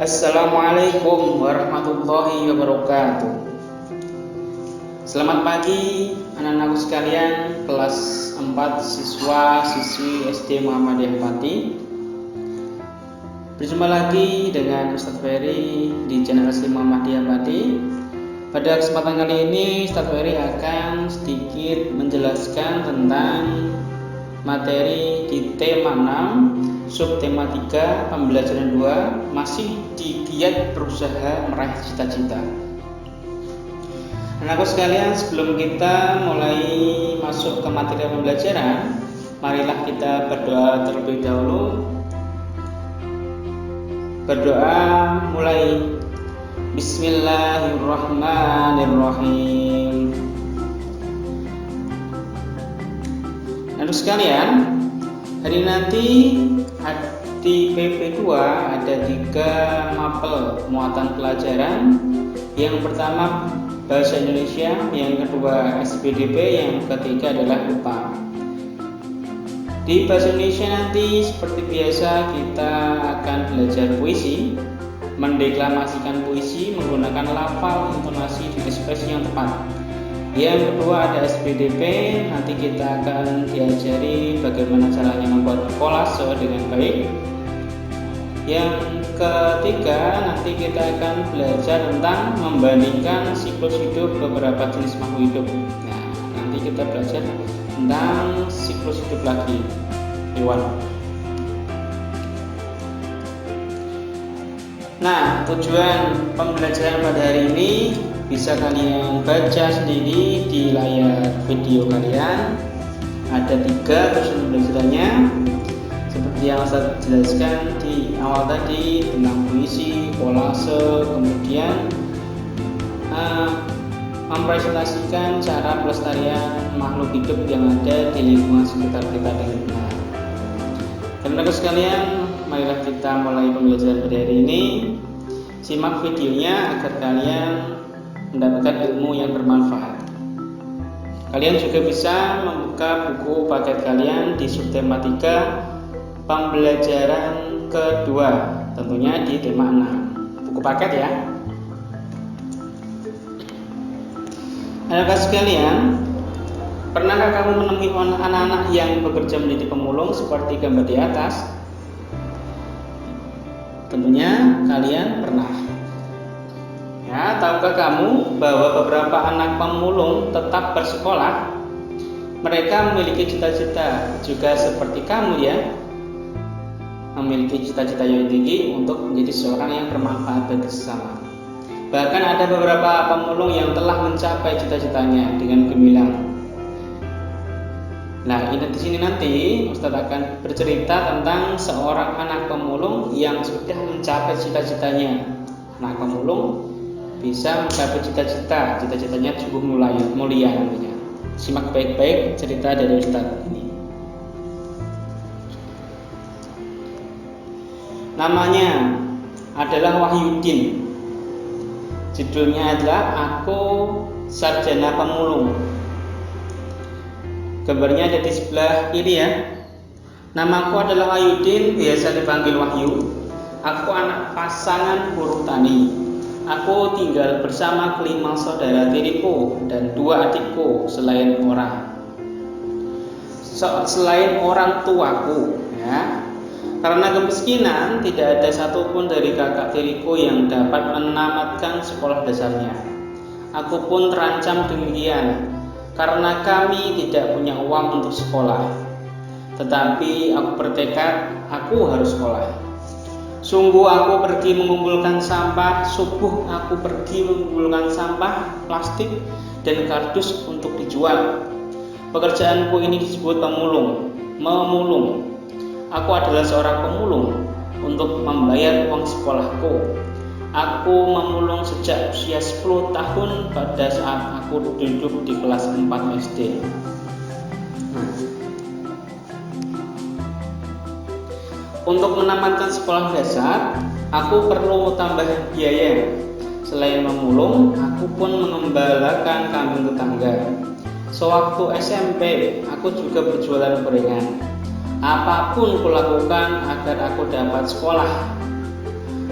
Assalamualaikum warahmatullahi wabarakatuh. Selamat pagi anak-anakku sekalian, kelas 4 siswa-siswi SD Muhammadiyah Pati. Berjumpa lagi dengan Ustadz Ferry di channel SD Muhammadiyah Pati. Pada kesempatan kali ini Ustadz Ferry akan sedikit menjelaskan tentang materi di tema 6 subtema 3 pembelajaran 2, masih di giat berusaha meraih cita-cita. Anakku sekalian, sebelum kita mulai masuk ke materi pembelajaran, marilah kita berdoa terlebih dahulu. Berdoa mulai. Bismillahirrahmanirrahim. Anak sekalian, hari nanti di PP2 ada 3 mapel muatan pelajaran. Yang pertama bahasa Indonesia, yang kedua SPDP, yang ketiga adalah IPA. Di bahasa Indonesia nanti seperti biasa kita akan belajar puisi, mendeklamasikan puisi menggunakan lafal, intonasi, dan ekspresi yang tepat. Yang kedua ada SPDP, nanti kita akan diajari bagaimana caranya membuat kolase dengan baik. Yang ketiga nanti kita akan belajar tentang membandingkan siklus hidup beberapa jenis makhluk hidup. Nah, nanti kita belajar tentang siklus hidup lagi hewan. Nah, tujuan pembelajaran pada hari ini bisa kalian baca sendiri di layar video kalian. Ada 3 tujuan pembelajarannya, seperti yang saya jelaskan di awal tadi tentang puisi, kolase, kemudian mempresentasikan cara pelestarian makhluk hidup yang ada di lingkungan sekitar kita dengan benar. Teman-teman sekalian, marilah kita mulai pembelajaran pada hari ini. Simak videonya agar kalian mendapatkan ilmu yang bermanfaat. Kalian juga bisa membuka buku paket kalian di subtema 3 pembelajaran kedua, tentunya di tema 6. Buku paket ya. Anak-anak sekalian, pernahkah kamu menemui anak-anak yang bekerja menjadi pemulung seperti gambar di atas? Tentunya kalian pernah. Ya, tahukah kamu bahwa beberapa anak pemulung tetap bersekolah? Mereka memiliki cita-cita juga seperti kamu ya, memiliki cita-cita yang tinggi untuk menjadi seorang yang bermanfaat bagi sesama. Bahkan ada beberapa pemulung yang telah mencapai cita-citanya dengan gemilang. Nah, di sini nanti Ustadz akan bercerita tentang seorang anak pemulung yang sudah mencapai cita-citanya. Anak pemulung bisa mencapai cita-citanya cukup mulia namanya. Simak baik-baik cerita dari Ustadz ini. Namanya adalah Wahyudin. Judulnya adalah Aku Sarjana Pemulung. Gambarnya ada di sebelah kiri ya. Namaku adalah Wahyudin, biasa dipanggil Wahyu. Aku anak pasangan buruh tani. Aku tinggal bersama 5 saudara tiriku dan 2 adikku selain orang tuaku ya. Karena kemiskinan, tidak ada satupun dari kakak tiriku yang dapat menamatkan sekolah dasarnya. Aku pun terancam demikian, karena kami tidak punya uang untuk sekolah. Tetapi aku bertekad, aku harus sekolah. Sungguh aku pergi mengumpulkan sampah, subuh aku pergi mengumpulkan sampah, plastik, dan kardus untuk dijual. Pekerjaanku ini disebut memulung. Aku adalah seorang pemulung untuk membayar uang sekolahku. Aku memulung sejak usia 10 tahun pada saat aku duduk di kelas 4 SD. Untuk menamatkan sekolah dasar, aku perlu tambah biaya. Selain memulung, aku pun mengembalakan kambing tetangga. Sewaktu SMP, aku juga berjualan gorengan. Apapun kulakukan agar aku dapat sekolah.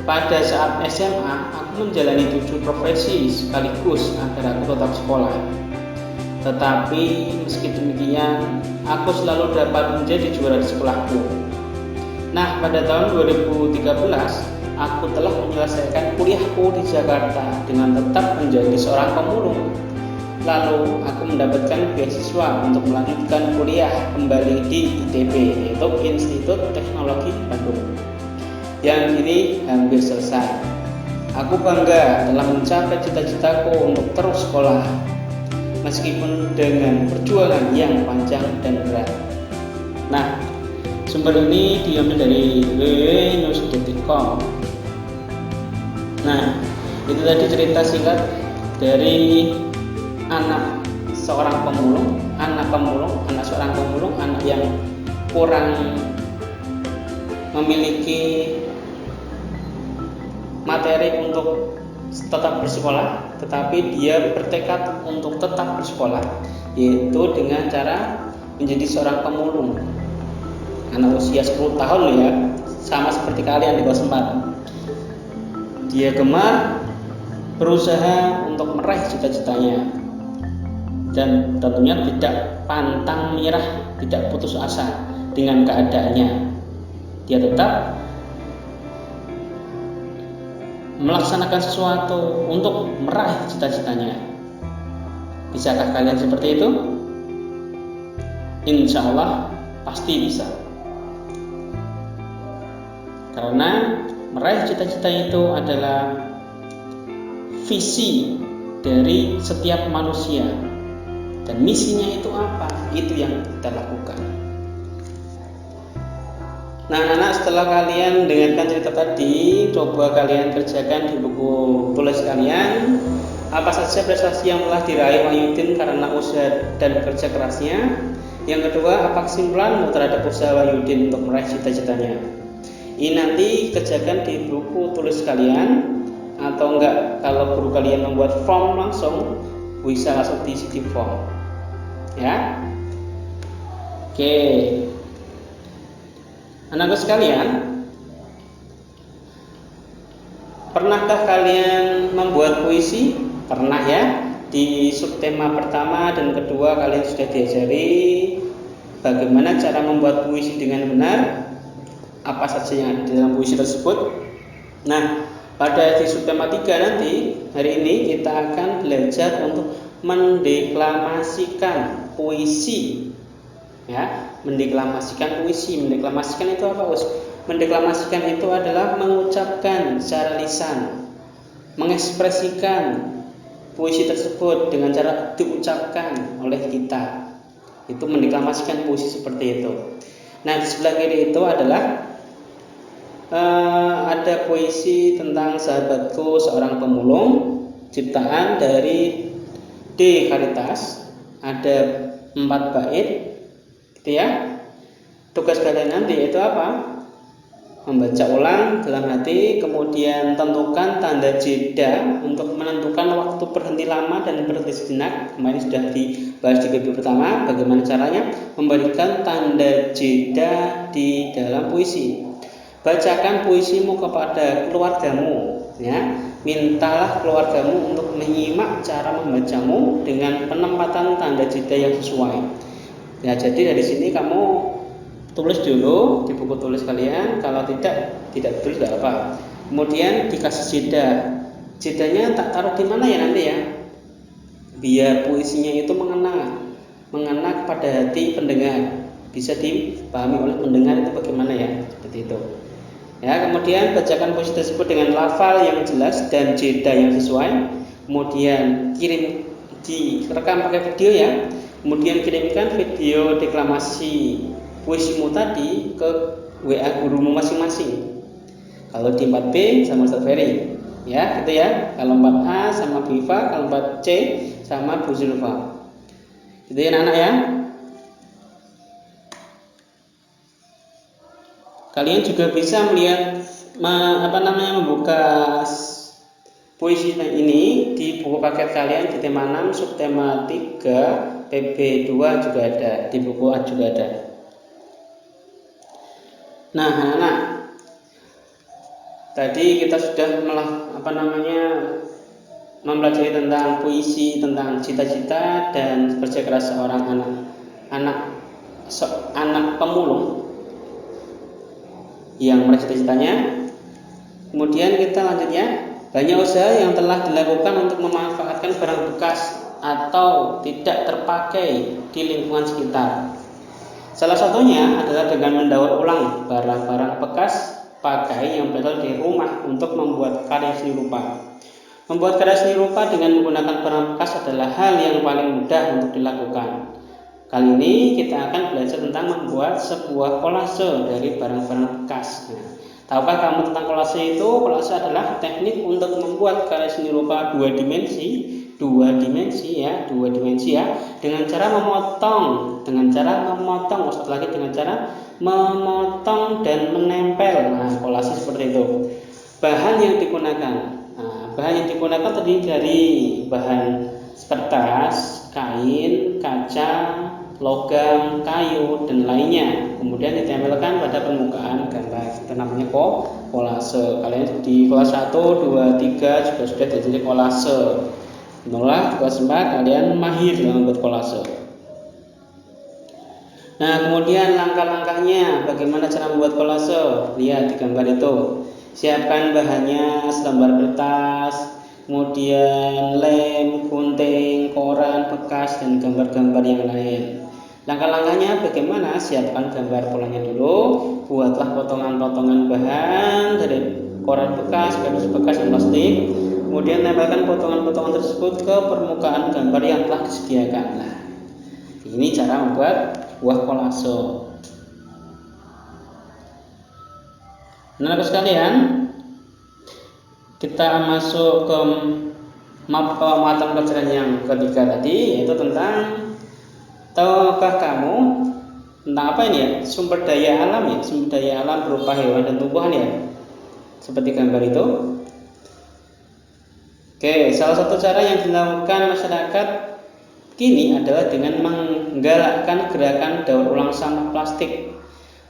pada saat SMA aku menjalani 7 profesi sekaligus agar aku tetap sekolah. Tetapi meski demikian, aku selalu dapat menjadi juara di sekolahku. Nah, pada tahun 2013, aku telah menyelesaikan kuliahku di Jakarta dengan tetap menjadi seorang pemulung. Lalu, aku mendapatkan beasiswa untuk melanjutkan kuliah kembali di ITB, yaitu Institut Teknologi Bandung, yang kini hampir selesai. Aku bangga telah mencapai cita-citaku untuk terus sekolah, meskipun dengan perjuangan yang panjang dan berat. Nah, sumber ini diambil dari www.news.com. Nah, itu tadi cerita singkat dari anak seorang pemulung, anak seorang pemulung, anak yang kurang memiliki materi untuk tetap bersekolah, tetapi dia bertekad untuk tetap bersekolah, yaitu dengan cara menjadi seorang pemulung. Anak usia 10 tahun ya, sama seperti kalian di kelas 4. Dia gemar berusaha untuk meraih cita-citanya dan tentunya tidak pantang menyerah, tidak putus asa dengan keadaannya. Dia tetap melaksanakan sesuatu untuk meraih cita-citanya. Bisakah kalian seperti itu? Insya Allah pasti bisa. Karena meraih cita-cita itu adalah visi dari setiap manusia. Dan misinya itu apa? Itu yang kita lakukan. Nah, anak-anak, setelah kalian dengarkan cerita tadi, coba kalian kerjakan di buku tulis kalian apa saja prestasi yang telah diraih Wahyudin karena usaha dan kerja kerasnya. Yang kedua, apa kesimpulanmu terhadap usaha Wahyudin untuk meraih cita-citanya? Ini nanti kerjakan di buku tulis kalian, atau enggak, kalau guru kalian membuat form langsung, bisa langsung diisi di form. Ya. Oke. Anakku sekalian, pernahkah kalian membuat puisi? Pernah ya? Di subtema pertama dan kedua kalian sudah diajari bagaimana cara membuat puisi dengan benar, apa saja yang ada di dalam puisi tersebut. Nah, pada di subtema 3 nanti, hari ini kita akan belajar untuk mendeklamasikan puisi. Ya, mendeklamasikan puisi. Mendeklamasikan itu apa, Us? Mendeklamasikan itu adalah mengucapkan secara lisan, mengekspresikan puisi tersebut dengan cara diucapkan oleh kita. Itu mendeklamasikan puisi seperti itu. Nah, di sebelah kiri itu adalah ada puisi tentang sahabatku seorang pemulung, ciptaan dari D. Karitas. Ada 4 bait, gitu ya. Tugas kalian nanti itu apa? Membaca ulang dalam hati, kemudian tentukan tanda jeda untuk menentukan waktu berhenti lama dan berhenti sejenak. Kemarin sudah dibahas di video pertama, bagaimana caranya memberikan tanda jeda di dalam puisi. Bacakan puisimu kepada keluargamu, ya. Mintalah keluargamu untuk menyimak cara membacamu dengan penempatan tanda jeda yang sesuai. Ya, jadi dari sini kamu tulis dulu di buku tulis kalian. Kalau tidak tulis tidak apa. Kemudian dikasih jeda. Jedanya tak taruh di mana ya nanti ya, biar puisinya itu mengena pada hati pendengar, bisa dipahami oleh pendengar itu bagaimana ya, seperti itu. Ya, kemudian bacakan puisi tersebut dengan lafal yang jelas dan jeda yang sesuai. Kemudian direkam pakai video ya. Kemudian kirimkan video deklamasi puisimu tadi ke WA gurumu masing-masing. Kalau di 4B sama Ustaz Ferry, ya, gitu ya. Kalau 4A sama Bu Iva, kalau 4C sama Bu Zulfa. Gitu ya anak-anak ya. Kalian juga bisa melihat membuka puisi ini di buku paket kalian di tema 6 subtema 3 PB2 juga ada, di buku A juga ada. Nah, anak-anak, Tadi kita sudah mempelajari tentang puisi, tentang cita-cita dan kerja keras seorang anak pemulung yang meraih cita-citanya. Kemudian kita lanjutnya, banyak usaha yang telah dilakukan untuk memanfaatkan barang bekas atau tidak terpakai di lingkungan sekitar. Salah satunya adalah dengan mendaur ulang barang-barang bekas pakai yang berasal dari rumah untuk membuat karya seni rupa. Membuat karya seni rupa dengan menggunakan barang bekas adalah hal yang paling mudah untuk dilakukan. Kali ini kita akan belajar tentang membuat sebuah kolase dari barang-barang bekas. Tahukah kamu tentang kolase itu? Kolase adalah teknik untuk membuat karya seni rupa dua dimensi ya, dengan cara memotong dan menempel. Nah, kolase seperti itu. Bahan yang digunakan terdiri dari bahan kertas, kain, kaca, logam, kayu, dan lainnya. Kemudian ditempelkan pada permukaan gambar. Itu namanya kolase. Kalian di kelas 1, 2, 3 juga sudah diajari kolase. Itulah kelas 4 kalian mahir dalam membuat kolase. Nah, kemudian langkah-langkahnya bagaimana cara membuat kolase? Lihat di gambar itu. Siapkan bahannya selembar kertas, kemudian lem, gunting, koran bekas, dan gambar-gambar yang lain. Langkah-langkahnya bagaimana? Siapkan gambar polanya dulu, buatlah potongan-potongan bahan dari koran bekas, kardus bekas, dan plastik. Kemudian tempelkan potongan-potongan tersebut ke permukaan gambar yang telah disediakan. Nah, ini cara membuat buah kolase. Nah, sekalian, kita masuk ke mata pelajaran yang ketiga tadi, yaitu tentang, tahukah kamu tentang apa ini ya? Sumber daya alam ya, sumber daya alam berupa hewan dan tumbuhan ya, seperti gambar itu. Oke, salah satu cara yang dilakukan masyarakat kini adalah dengan menggalakkan gerakan daur ulang sampah plastik.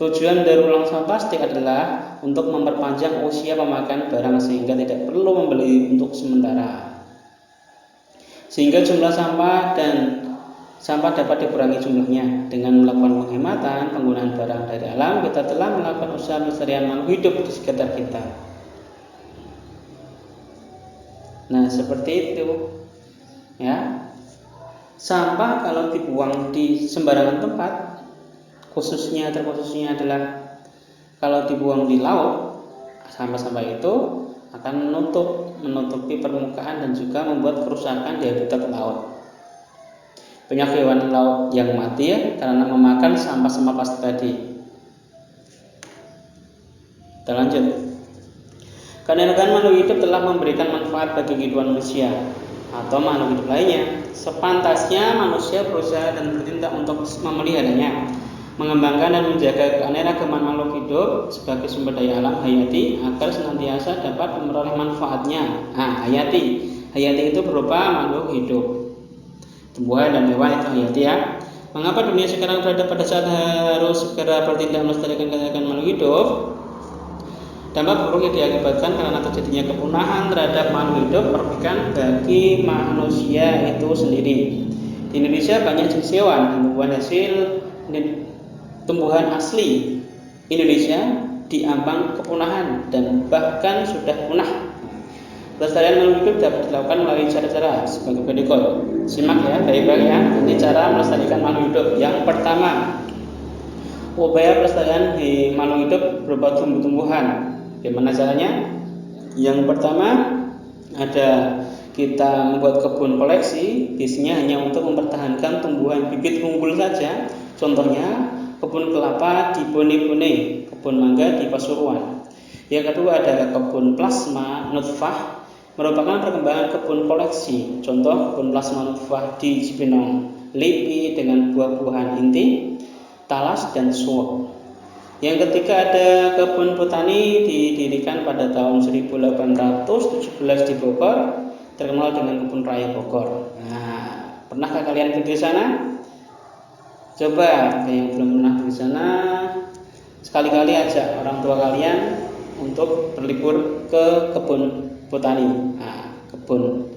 Tujuan daur ulang sampah plastik adalah untuk memperpanjang usia pemakaian barang sehingga tidak perlu membeli untuk sementara. Sehingga jumlah sampah dapat dikurangi jumlahnya. Dengan melakukan penghematan penggunaan barang dari alam, kita telah melakukan usaha pelestarian makhluk hidup di sekitar kita. Nah, seperti itu ya. Sampah kalau dibuang di sembarangan tempat, terkhususnya adalah kalau dibuang di laut, sampah-sampah itu akan menutupi permukaan dan juga membuat kerusakan di habitat laut. Banyak hewan laut yang mati ya karena memakan sampah-sampah plastik tadi. Kita lanjut. Kehadiran makhluk hidup telah memberikan manfaat bagi kehidupan manusia atau makhluk hidup lainnya. Sepantasnya manusia berusaha dan bertindak untuk memeliharanya, mengembangkan dan menjaga keanekaragaman makhluk hidup sebagai sumber daya alam hayati agar senantiasa dapat memperoleh manfaatnya. Nah, hayati itu berupa makhluk hidup, tumbuhan dan hewan itu hayati ya. Mengapa dunia sekarang berada pada saat harus segera bertindak melestarikan keanekaragaman makhluk hidup? Dampak buruk yang diakibatkan karena terjadinya kepunahan terhadap makhluk hidup merugikan bagi manusia itu sendiri. Di Indonesia banyak jenis hewan, tumbuhan asli Indonesia diambang kepunahan dan bahkan sudah punah. Pelestarian makhluk hidup dapat dilakukan melalui cara-cara sebagai berikut. Simak ya, baik-baik ya. Ini cara melestarikan makhluk hidup. Yang pertama, upaya pelestarian di makhluk hidup berupa tumbuh-tumbuhan. Bagaimana caranya? Yang pertama ada kita membuat kebun koleksi, biasanya hanya untuk mempertahankan tumbuhan bibit unggul saja. Contohnya kebun kelapa di Bone, kebun mangga di Pasuruan. Yang kedua ada kebun plasma nutfah, merupakan perkembangan kebun koleksi. Contoh kebun plasma nutfah di Cibinong, LIPI dengan buah-buahan inti, talas dan suwok. Yang ketiga ada kebun botani didirikan pada tahun 1817 di Bogor, terkenal dengan kebun raya Bogor. Nah, pernahkah kalian pergi ke sana? Coba yang belum pernah pergi ke sana, sekali-kali ajak orang tua kalian untuk berlibur ke kebun botani, kebun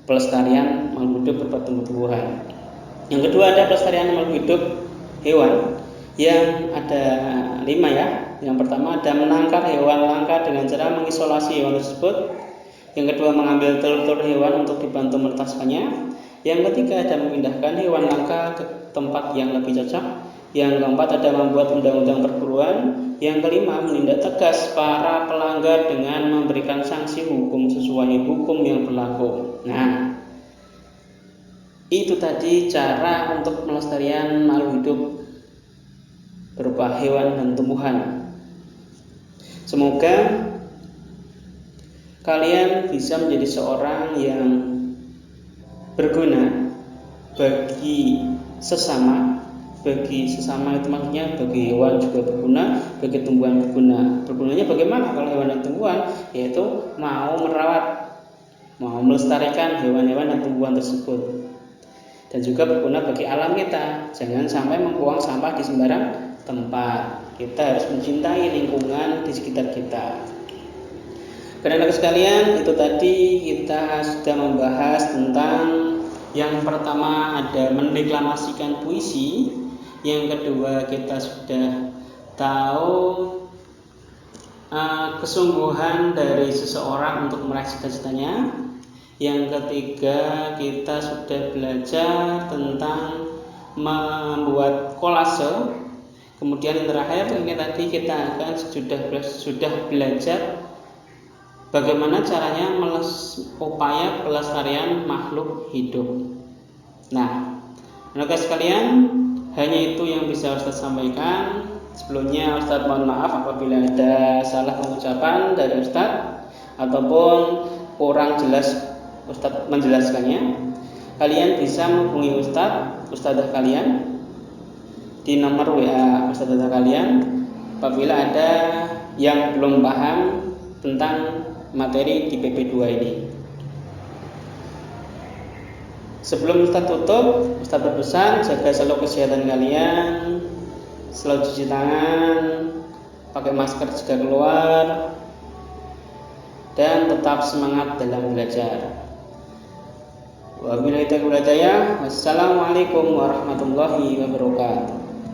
pelestarian makhluk hidup berupa tumbuh-tumbuhan. Yang kedua ada pelestarian makhluk hidup hewan yang ada 5 ya. Yang pertama ada menangkar hewan langka dengan cara mengisolasi hewan tersebut. Yang kedua mengambil telur-telur hewan untuk dibantu menetaskannya. Yang ketiga ada memindahkan hewan langka ke tempat yang lebih cocok. Yang keempat ada membuat undang-undang perburuan. Yang kelima menindak tegas para pelanggar dengan memberikan sanksi hukum sesuai hukum yang berlaku. Nah, itu tadi cara untuk pelestarian makhluk hidup berupa hewan dan tumbuhan. Semoga kalian bisa menjadi seorang yang berguna bagi sesama. Bagi sesama itu maksudnya bagi hewan juga berguna, bagi tumbuhan berguna. Bergunanya bagaimana kalau hewan dan tumbuhan? Yaitu mau merawat, mau melestarikan hewan-hewan dan tumbuhan tersebut. Dan juga berguna bagi alam kita. Jangan sampai membuang sampah di sembarang tempat. Kita harus mencintai lingkungan di sekitar kita. Anak-anak sekalian, itu tadi kita sudah membahas tentang yang pertama ada mendeklamasikan puisi. Yang kedua kita sudah tahu kesungguhan dari seseorang untuk meraih cita-citanya. Yang ketiga kita sudah belajar tentang membuat kolase. Kemudian yang terakhir ini tadi kita akan sudah belajar bagaimana caranya upaya pelestarian makhluk hidup. Nah, anak-anak sekalian, hanya itu yang bisa Ustaz sampaikan. Sebelumnya Ustaz mohon maaf apabila ada salah pengucapan dari Ustaz ataupun kurang jelas Ustaz menjelaskannya. Kalian bisa menghubungi Ustadzah kalian di nomor WA Ustadzah kalian apabila ada yang belum paham tentang materi di PP2 ini. Sebelum Ustaz tutup, Ustaz berpesan jaga selalu kesehatan kalian, selalu cuci tangan, pakai masker jika keluar, dan tetap semangat dalam belajar. Wabillahi taufiq wal hidayah. Wassalamualaikum warahmatullahi wabarakatuh.